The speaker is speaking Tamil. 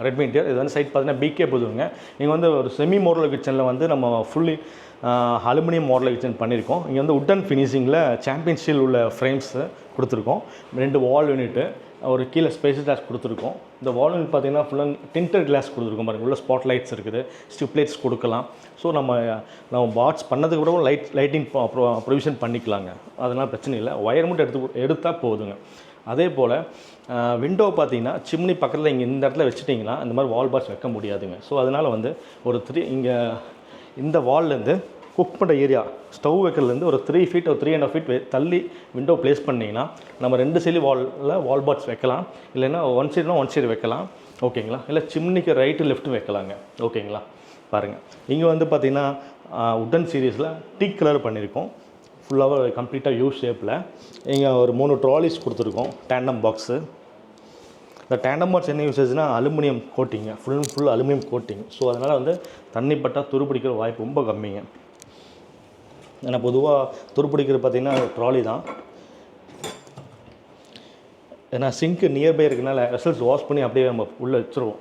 Redmi interior. இது வந்து சைட் பார்த்தீங்கன்னா பிகே புதுங்க. இங்கே வந்து ஒரு செமி மாடுலர் கிச்சனில் வந்து நம்ம ஃபுல்லி அலுமினியம் மாடல் கிச்சன் பண்ணியிருக்கோம். இங்கே வந்து உட்டன் ஃபினிஷிங்கில் சாம்பியன் ஸ்டீல் உள்ள ஃப்ரேம்ஸு கொடுத்துருக்கோம். 2 வால் யூனிட்டு, ஒரு கீழே ஸ்பேஷியல் கிளாஸ் கொடுத்துருக்கோம். இந்த வால் யூனிட் பார்த்தீங்கன்னா ஃபுல்லாக டிண்டட் கிளாஸ் கொடுத்துருக்கோம் பாருங்கள். உள்ள ஸ்பாட் லைட்ஸ் இருக்குது, ஸ்ட்ரிப் லைட்ஸ் கொடுக்கலாம். ஸோ நம்ம பாட்ஸ் பண்ணதுக்கு கூட லைட்டிங் ப்ரொவிஷன் பண்ணிக்கலாங்க. அதனால் பிரச்சனை இல்லை. ஒயர் மட்டும் எடுத்தால் போதுங்க. அதே போல் விண்டோ பார்த்தீங்கன்னா சிம்னி பக்கத்தில் இங்கே இந்த இடத்துல வச்சுட்டிங்கன்னா இந்த மாதிரி வால் பாட்ஸ் வைக்க முடியாதுங்க. ஸோ அதனால் வந்து ஒரு இங்கே இந்த வால்லேருந்து குக் பண்ணுற ஏரியா ஸ்டவ் வைக்கிறதுலேருந்து ஒரு 3 ஃபீட் ஒரு 3.5 ஃபீட் தள்ளி விண்டோ ப்ளேஸ் பண்ணிங்கன்னா நம்ம 2 சைடு வால் பாட்ஸ் வைக்கலாம். இல்லைன்னா ஒன் சைடு வைக்கலாம். ஓகேங்களா? இல்லை சிம்னிக்கு ரைட்டு லெஃப்ட்டு வைக்கலாங்க. ஓகேங்களா? பாருங்கள், இங்கே வந்து பார்த்திங்கன்னா உட்டன் சீரீஸில் டீக் கலர் பண்ணியிருக்கோம். ஃபுல்லாக கம்ப்ளீட்டாக யூ ஷேப்பில். இங்கே ஒரு 3 ட்ராலிஸ் கொடுத்துருக்கோம். Tandem box. இந்த டேண்டம் பாக்ஸ் என்ன யூசேஜ்னா அலுமினியம் கோட்டிங்க, ஃபுல் அலுமினியம் கோட்டிங். ஸோ அதனால் வந்து தண்ணி பட்டால் துருப்பிடிக்கிற வாய்ப்பு ரொம்ப கம்மிங்க. ஏன்னா பொதுவாக துருப்பிடிக்கிறது பார்த்திங்கன்னா ட்ராலி தான். ஏன்னா சிங்க்கு நியர்பை இருக்கனால வெசல்ஸ் வாஷ் பண்ணி அப்படியே நம்ம உள்ளே வச்சுருவோம்.